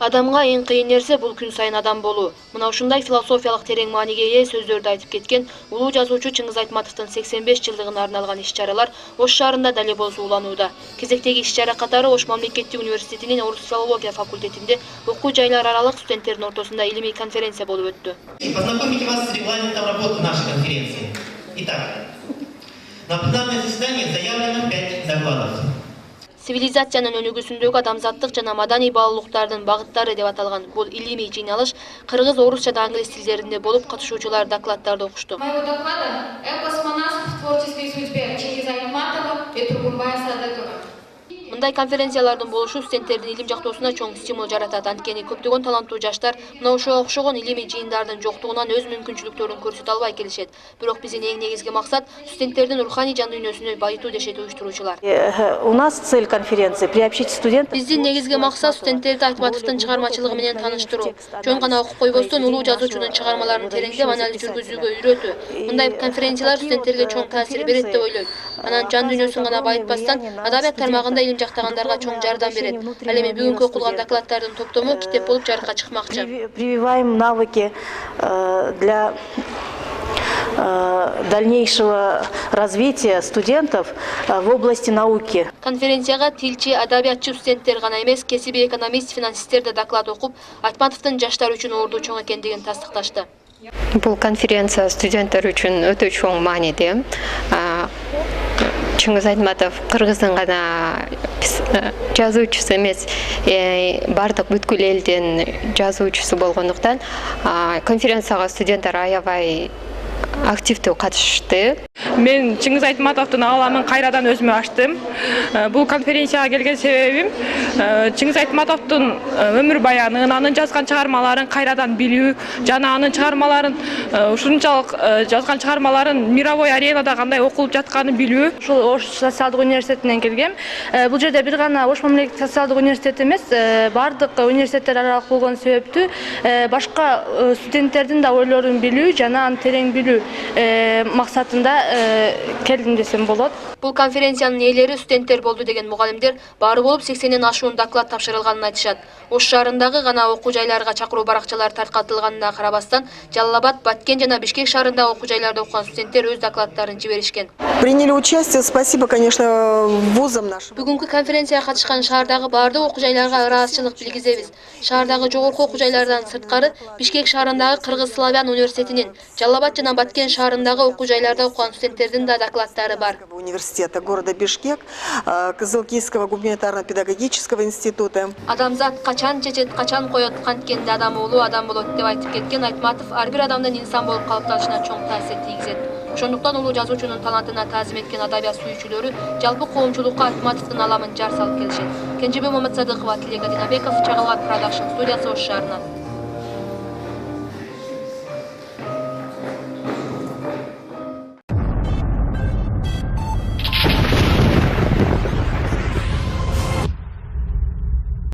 Адамга эң кыйын нерсе бул күн сайын адам болуу. Мына ушундай философиялык терең мааниге ээ сөздөрдү айтып кеткен улуу жазуучу Чыңгыз Айтматовдун 85 жылдыгына арналган иш-чаралар Ош шаарында дале болсо уланууда. Кезектеги иш-чара катары Ош мамлекеттик университетинин орус филология факультетинде окуу жайлар аралык студенттердин ортосунда илимий конференция болуп өттү. Познакомить вас с регламентом работы нашей конференции. Итак, на пленарное заседание заявлено 5 докладов. Цивилизациянын өнүгүүсүндөгү адамзаттык жана маданий баалуулуктардын багыттары деп аталган бул илимий жыйналыш кыргыз, орус жана англис тилдеринде болуп, катышуучулар докладдарды окушту. Моего доклада «Эпос монах в творческой судьбе» Чингиза Айтматова и Тургунбая Садыкова. Мындай конференциялардын болушу студенттердин илим жактоосуна чоң стимул жаратат. Анткени көптөгөн таланттуу жаштар мына ошого окшогон илимий жыйындардын жоктугунан өз мүмкүнчүлүктөрүн көрсөтө албай келишет. Бирок биздин эң негизги максат студенттердин руханий жан дүйнөсүнө байытуу дешет уюштуруучулар. У нас цель конференции приобщить студентов. Биздин негизги максат студенттерди Айтматовдун чыгармачылыгы менен тааныштыруу. Жөн гана окуп койбостон улуу жазуучунун чыгармаларын тереңдеп анализ жүргүзүүгө үйрөтүү. Мындай конференциялар студенттерге чоң таасир берет деп ойлойм. Анан жан дүйнөсүн гана байытпастан адабият тармагында илим жактагандарга чоң жардам берет. Ал эми бүгүнкү окулган докладдардын топтому китеп болуп жарыкка чыкмакчы. Прививаем навыки для дальнейшего развития студентов в области науки. Конференцияга тилчи, адабиятчы студенттер гана эмес, кесиби экономист, финансисттер да доклад окуп, Айтматовдун жаштар үчүн орду чоң экендигин тастыкташты. Бул конференция студенттер үчүн өтө чоң мааниде. Чыңгыз Айтматов кыргыздын гана жазуучусу эмес, бардык бүткүл элдин жазуучусу болгондуктан конференцияга студенттер аябай активдүү катышты. Мен Чыңгыз Айтматовдун ааламын кайрадан өзүмө ачтым. Бул конференцияга келген себебим Чыңгыз Айтматовдун өмүр баянын, анын жазган чыгармаларын кайрадан билүү жана анын чыгармаларын ушунчалык жазган чыгармаларын мировой аренада кандай окулуп жатканын билүү. Ушул Ош социалдык университетинен келгем. Бул жерде бир гана Ош мамлекеттик социалдык университет эмес, бардык университеттер аралык болгон себептүү башка студенттердин да ойлорун билүү жана аны терең билүү максатында келдим десем болот. Бул конференциянын ээлери студенттер болду деген мугалимдер баары болуп 80ден ашуун доклад тапшырылганын айтышат. Ош шаарындагы гана окуу жайларга чакыруу баракчалар таркатылганына карабастан, Жалал Абад, Баткен жана Бишкек шаарындагы окуу жайларда окуган студенттер өз докладдарын жиберишкен. Приняли участие, спасибо, конечно, вузам нашим. Бүгүнкү конференцияга катышкан шаардагы баардык окуу жайларга ыраазычылык билгизебиз. Шаардагы жогорку окуу жайлардан сырткары Бишкек шаарындагы Кыргыз Славян университетинин, Жалал Абад жана Баткен шаарындагы окуу жайларда окуган студенттердин да докладдары бар. Университета города Бишкек, Кызылкийского гуманитарно-педагогического института. Адамзат качан чечет, качан коет, канткенде адам улуу адам болот деп айтып кеткен Айтматов ар бир адамдын инсан болуп калыптанышына чоң таасир тийгизет. Ошондуктан улуу жазуучунун талантына таазим эткен адабият сүйүүчүлөрү жалпы коомчулукка Айтматовдун аламын жар салып келишет. Кенжебек Маматсадыкова, Тилек Адинабеков, Чагылган Продакшн студиясы Ош шаарынан.